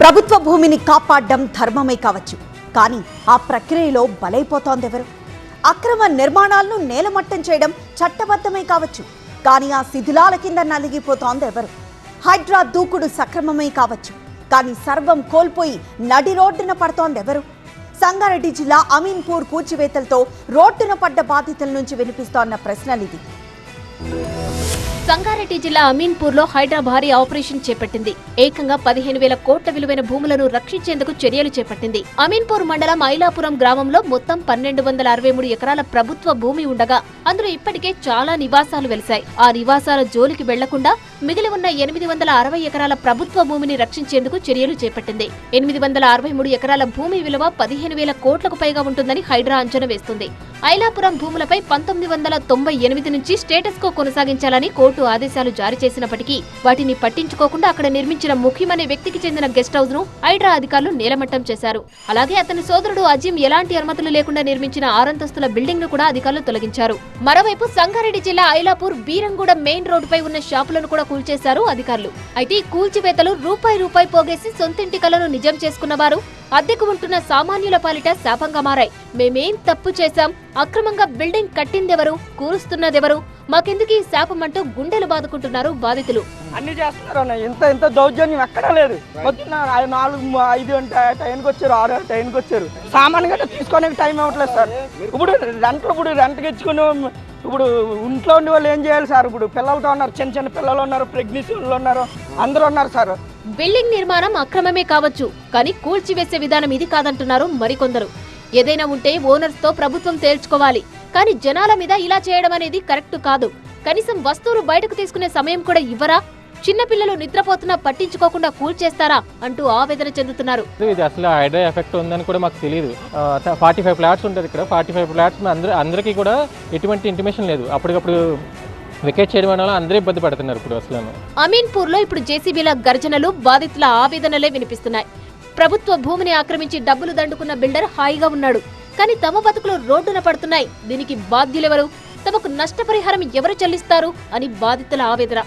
ప్రభుత్వ భూమిని కాపాడడం ధర్మమే కావచ్చు, కానీ ఆ ప్రక్రియలో బలైపోతోందెవరు? అక్రమ నిర్మాణాలను నేలమట్టం చేయడం చట్టబద్ధమే కావచ్చు, కానీ ఆ శిథిలాల కింద నలిగిపోతోందెవరు? హైడ్రా దూకుడు సక్రమమే కావచ్చు, కానీ సర్వం కోల్పోయి నడి రోడ్డున పడుతోందెవరు? సంగారెడ్డి జిల్లా అమీన్పూర్ కూల్చివేతలతో రోడ్డున పడ్డ బాధితుల నుంచి వినిపిస్తోన్న ప్రశ్నలిది. సంగారెడ్డి జిల్లా అమీన్పూర్లో హైడ్రా భారీ ఆపరేషన్ చేపట్టింది. ఏకంగా 15,000 కోట్ల విలువైన భూములను రక్షించేందుకు చర్యలు చేపట్టింది. అమీన్పూర్ మండలం ఐలాపురం గ్రామంలో మొత్తం 1263 ఎకరాల ప్రభుత్వ భూమి ఉండగా అందులో ఇప్పటికే చాలా నివాసాలు వెలిశాయి. ఆ నివాసాల జోలికి వెళ్లకుండా మిగిలి ఉన్న 860 ఎకరాల ప్రభుత్వ భూమిని రక్షించేందుకు చర్యలు చేపట్టింది. 863 ఎకరాల భూమి విలువ 15,000 కోట్లకు పైగా ఉంటుందని హైడ్రా అంచనా వేస్తుంది. ఐలాపురం భూములపై 1998 నుంచి స్టేటస్ కో కొనసాగించాలని కోర్టు ఆదేశాలు జారీ చేసినప్పటికీ వాటిని పట్టించుకోకుండా అక్కడ నిర్మించిన ముఖిం అనే వ్యక్తికి చెందిన గెస్ట్ హౌస్ ను హైడ్రా అధికారులు నేలమట్టం చేశారు. అలాగే అతని సోదరుడు అజీం ఎలాంటి అనుమతులు లేకుండా నిర్మించిన 6 అంతస్తుల బిల్డింగ్ ను కూడా అధికారులు తొలగించారు. మరోవైపు సంగారెడ్డి జిల్లా ఐలాపూర్ బీరంగూడ మెయిన్ రోడ్డుపై ఉన్న షాపులను కూడా కూల్చేశారు అధికారులు. అయితే ఈ కూల్చివేతలు రూపాయి పోగేసి సొంతింటి కలను నిజం చేసుకున్న వారు అద్దెకు ఉంటున్న సామాన్యుల పాలిట శాపంగా మారాయి. మేమేం తప్పు చేశాం, అక్రమంగా బిల్డింగ్ కట్టిందెవరు, కూరుస్తున్నదెవరు, మాకెందుకు ఈ శాపం అంటూ గుండెలు బాదుకుంటున్నారు బాధితులు. అన్ని చేస్తున్నారు అన్న, ఇంత దౌర్జన్యం ఎక్కడా లేదు. పొద్దున్న 4-5 టైంకి వచ్చారు, 6 టైంకి వచ్చారు. సామాన్యంగా తీసుకునే టైం అవ్వట్లేదు సార్. ఇప్పుడు రెంట్కి ఇచ్చుకుని ఇప్పుడు ఇంట్లో ఉండే వాళ్ళు ఏం చేయాలి సార్? ఇప్పుడు పిల్లలతో ఉన్నారు, చిన్న పిల్లలు ఉన్నారు, ప్రెగ్నెన్సీలు ఉన్నారు, అందరూ ఉన్నారు సార్. బిల్డింగ్ నిర్మాణం అక్రమమే కావచ్చు, కానీ కూల్చివేసే విధానం ఇది కాదంటున్నారు మరికొందరు. ఏదైనా ఉంటే ఓనర్స్ తో ప్రభుత్వం తేల్చుకోవాలి, కానీ జనాల మీద ఇలా చేయడం అనేది కరెక్ట్ కాదు. కనీసం వస్తువులు బయటకు తీసుకునే సమయం కూడా ఇవ్వరా? చిన్నపిల్లలు నిద్రపోతున్నా పట్టించుకోకుండా కూల్చేస్తారా అంటూ ఆవేదన చెందుతున్నారు. ఇది అసలు హైడ్రా ఎఫెక్ట్ ఉందని కూడా మాకు తెలియదు. 45 ఫ్లాట్స్ ఉంటుంది ఇక్కడ. 45 ఫ్లాట్స్ అందరికీ కూడా ఎటువంటి ఇంటిమేషన్ లేదు. అప్పటికప్పుడు వికెట్ చేయడం వల్ల అందరూ ఇబ్బంది పడుతున్నారు ఇప్పుడు అసలు. అమీన్పూర్ లో ఇప్పుడు జేసీబీల గర్జనలు, బాధితుల ఆవేదనలే వినిపిస్తున్నాయి. ప్రభుత్వ భూమిని ఆక్రమించి డబ్బులు దండుకున్న బిల్డర్ హాయిగా ఉన్నాడు, కానీ తమ బతుకులు రోడ్డున పడుతున్నాయి. దీనికి బాధ్యులెవరు? తమకు నష్టపరిహారం ఎవరు చెల్లిస్తారు అని బాధితుల ఆవేదన.